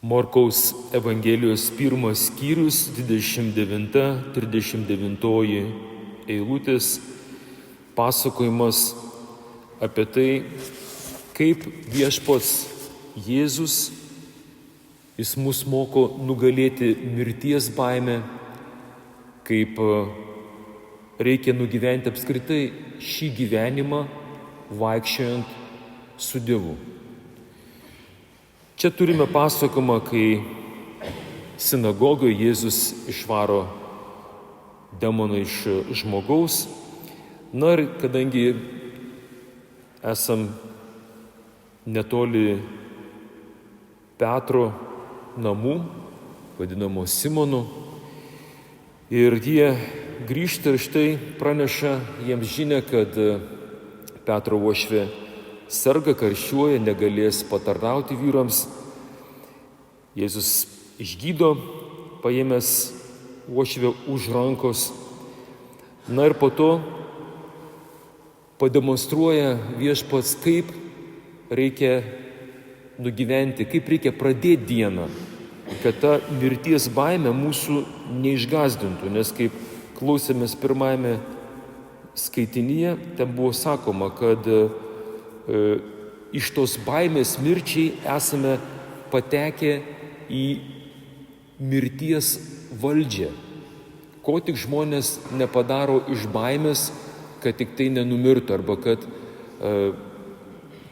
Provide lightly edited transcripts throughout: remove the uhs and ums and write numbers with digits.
Morkaus Evangelijos 1 skyrius 29-39 eilutės pasakojimas apie tai, kaip viešpats Jėzus, jis mus moko nugalėti mirties baimę, kaip reikia nugyventi apskritai šį gyvenimą vaikščiojant su Dievu. Čia turime pasakojimą, kai sinagogoje Jėzus išvaro demoną iš žmogaus. Na ir kadangi esam netoli Petro namų, vadinamo Simonu, ir jie grįžta ir štai praneša jiems žinią, kad Petro uošvė serga, karščiuoja, negalės patarnauti vyrams. Jėzus išgydo, paėmęs uošvę už rankos. Na ir po to pademonstruoja viešpats, kaip reikia nugyventi, kaip reikia pradėti dieną, kad ta mirties baimė mūsų neišgąsdintų, nes kaip klausėmės pirmajame skaitinyje, ten buvo sakoma, kad iš tos baimės mirčiai esame patekę į mirties valdžią. Ko tik žmonės nepadaro iš baimės, kad tik tai nenumirtų arba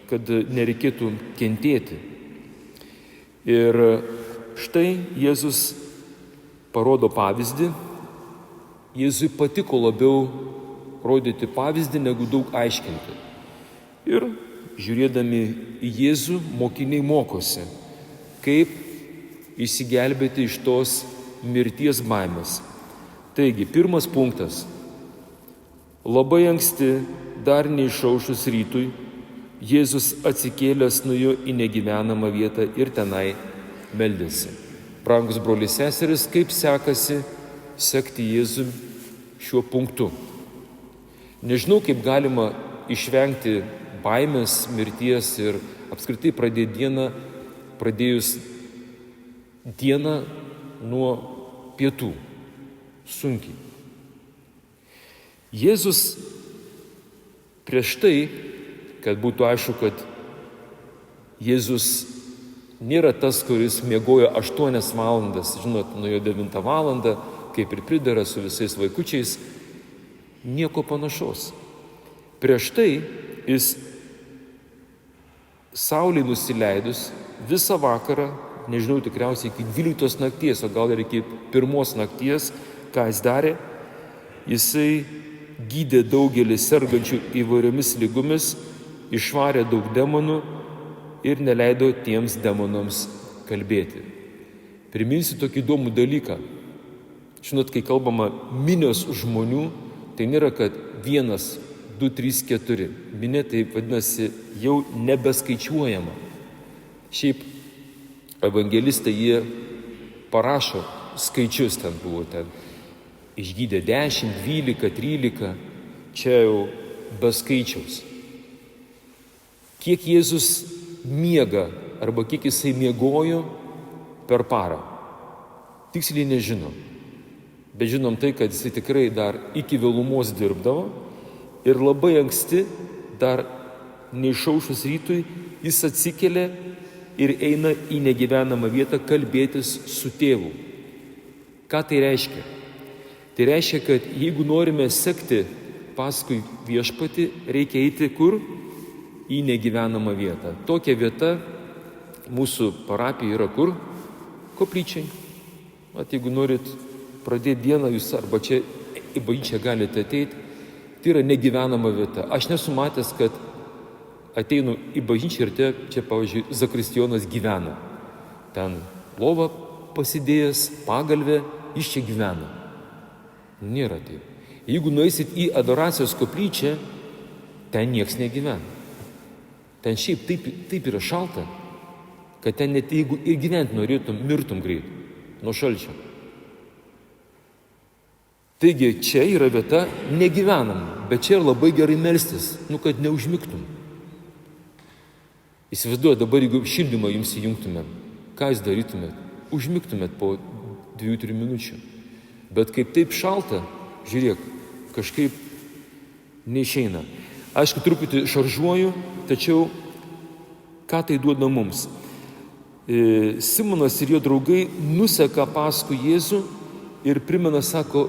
kad nereikėtų kentėti. Ir štai Jėzus parodo pavyzdį. Jėzui patiko labiau rodyti pavyzdį, negu daug aiškinti. Ir žiūrėdami į Jėzų, mokiniai mokosi, kaip išsigelbėti iš tos mirties baimės. Taigi, pirmas punktas. Labai anksti, dar neišaušus rytui, Jėzus atsikėlęs nuėjo į negyvenamą vietą ir tenai meldėsi. Brangus broliai seserys, kaip sekasi sekti Jėzų šiuo punktu? Nežinau, kaip galima išvengti baimės, mirties ir apskritai pradėjus dieną nuo pietų. Sunkiai. Jėzus prieš tai, kad būtų aišku, kad Jėzus nėra tas, kuris miegojo 8 valandas, žinot, nuėjo 9 valandą, kaip ir pridera su visais vaikučiais, nieko panašaus. Prieš tai jis saulei nusileidus visą vakarą, nežinau, tikriausiai iki 12 nakties, o gal ir iki 1 nakties, ką jis darė, jisai gydė daugelį sergančių įvairiomis lygomis, išvarė daug demonų ir neleido tiems demonams kalbėti. Priminsiu tokį įdomų dalyką. Žinot, kai kalbama minios žmonių, tai nėra, kad 1, 2, 3, 4. Minė tai vadinasi jau nebeskaičiuojama. Šiaip evangelistai jie parašo skaičius, ten buvo ten išgydė 10, 12, 13, čia jau be skaičiaus. Kiek Jėzus miega arba kiek jisai miegojo per parą, tiksliai nežinom. Bet žinom tai, kad jisai tikrai dar iki vėlumos dirbdavo ir labai anksti, dar neišaušus rytui, jis atsikelia ir eina į negyvenamą vietą kalbėtis su tėvu. Ką tai reiškia? Tai reiškia, kad jeigu norime sekti paskui viešpatį, reikia eiti kur? Į negyvenamą vietą. Tokia vieta mūsų parapija yra kur? Koplyčiai. Jeigu norit pradėti dieną, jūs arba čia į bažnyčią galite ateiti, tai yra negyvenama vieta. Aš nesu matęs, kad ateinu į bažnyčią ir čia, pavyzdžiui, zakristijonas gyvena. Ten lova pasidėjęs, pagalvė, jis čia gyvena. Nėra taip. Jeigu nueisit į adoracijos koplyčią, ten nieks negyvena. Ten šiaip taip yra šalta, kad ten net jeigu ir gyventi norėtum, mirtum greit nuo šalčio. Taigi čia yra vieta negyvenama, bet čia yra labai gerai melstis, kad neužmigtum. Įsivaizduoju, dabar jeigu šildymą jums įjungtumėm, ką jūs darytumėt? Užmigtumėt po 2-3 minučių. Bet kaip taip šalta, žiūrėk, kažkaip neišeina. Aišku, truputį šaržuoju, tačiau ką tai duoda mums? Simonas ir jo draugai nuseka paskui Jėzų ir primena, sako,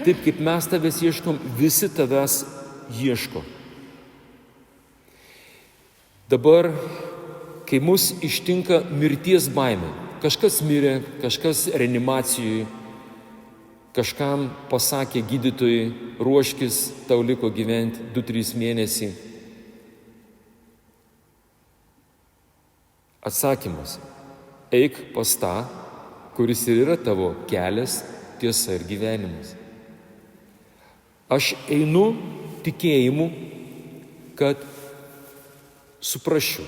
taip kaip mes tavęs ieškom, visi tavęs ieško. Dabar, kai mus ištinka mirties baimė, kažkas mirė, kažkas reanimacijoje, kažkam pasakė gydytojai, ruoškis, tau liko gyventi 2-3 mėnesiai. Atsakymas: eik pas tą, kuris ir yra tavo kelias, tiesa ir gyvenimas. Aš einu tikėjimu, kad suprasčiau.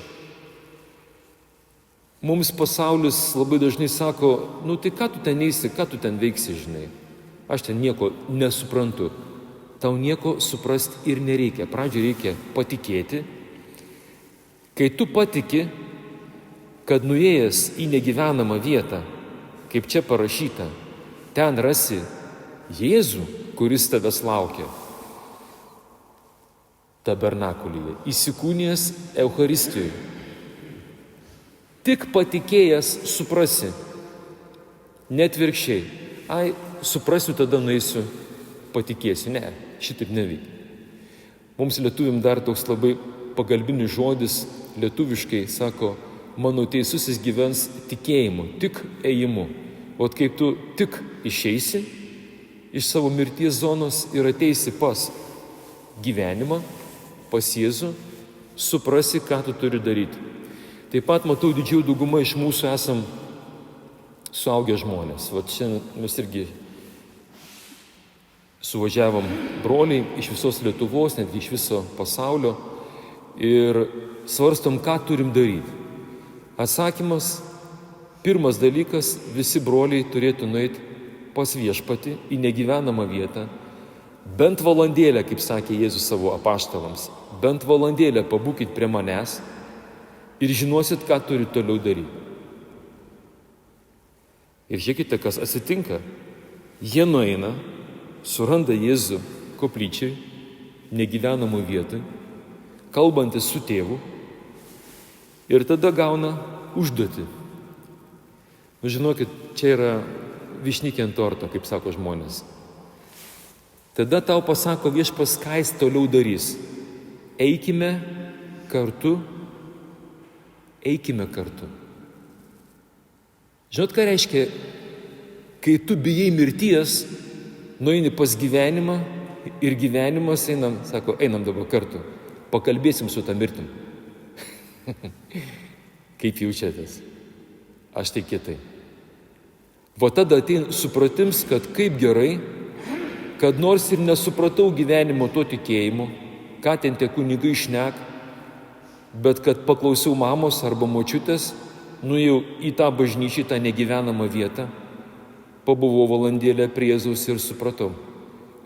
Mums pasaulis labai dažnai sako, tai ką tu ten eisi, ką tu ten veiksi, žinai. Aš ten nieko nesuprantu. Tau nieko suprasti ir nereikia. Pradžioje reikia patikėti. Kai tu patiki, kad nuėjęs į negyvenamą vietą, kaip čia parašyta, ten rasi Jėzų, kuris tavęs laukia tabernakulyje, įsikūnijęs Eucharistijoje. Tik patikėjęs suprasi, net virkščiai. Suprasiu, tada nueisiu, patikėsiu. Ne, šitaip neveikia. Mums lietuviam dar toks labai pagalbinis žodis, lietuviškai sako, mano teisusis gyvens tikėjimu, tik ėjimu. O kaip tu tik išeisi iš savo mirties zonos ir ateisi pas gyvenimą, pas Jėzų, suprasi, ką tu turi daryti. Taip pat matau, didžiųjų dauguma iš mūsų esam suaugę žmonės. Vat šiandien mes irgi suvažiavom broliai iš visos Lietuvos, netgi iš viso pasaulio ir svarstom, ką turim daryti. Atsakymas, pirmas dalykas, visi broliai turėtų nueiti pas Viešpatį į negyvenamą vietą, bent valandėlę, kaip sakė Jėzus savo apaštalams, bent valandėlę pabūkit prie manęs ir žinosit, ką turi toliau daryti. Ir žiūrėkite, kas atsitinka. Jie nueina, suranda Jėzų koplyčiai, negyvenamų vietoj, kalbantis su tėvu ir tada gauna užduotį. Žinokit, čia yra vyšnikė ant torto, kaip sako žmonės. Tada tau pasako Viešpats, ką jis toliau darys. Eikime kartu. Žinot, ką reiškia, kai tu bijai mirties, nueini pas gyvenimą ir gyvenimas einam dabar kartu, pakalbėsim su tą mirtim. Kaip jaučiatės? Aš tai kietai. Va tada ateina supratims, kad kaip gerai, kad nors ir nesupratau gyvenimo to tikėjimo, ką ten tie kunigai šnek, bet kad paklausiau mamos arba močiutės, nuėjau į tą bažnyčią, tą negyvenamą vietą, pabuvau valandėlę prie Jėzaus ir supratau.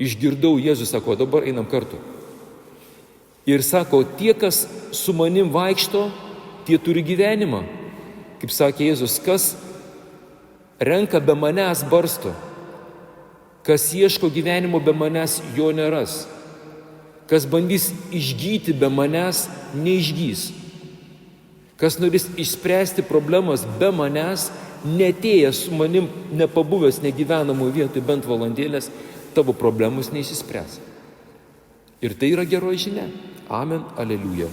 Išgirdau, Jėzus sako, dabar einam kartu. Ir sako, tie, kas su manim vaikšto, tie turi gyvenimą. Kaip sakė Jėzus, kas renka be manęs barsto, kas ieško gyvenimo be manęs, jo neras. Kas bandys išgyti be manęs, neišgys. Kas norės išspręsti problemas be manęs, netėjęs su manim, nepabuvęs negyvenamų vietoj bent valandėlės, tavo problemos neišsispręs. Ir tai yra geroji žinia. Amen, aleliuja.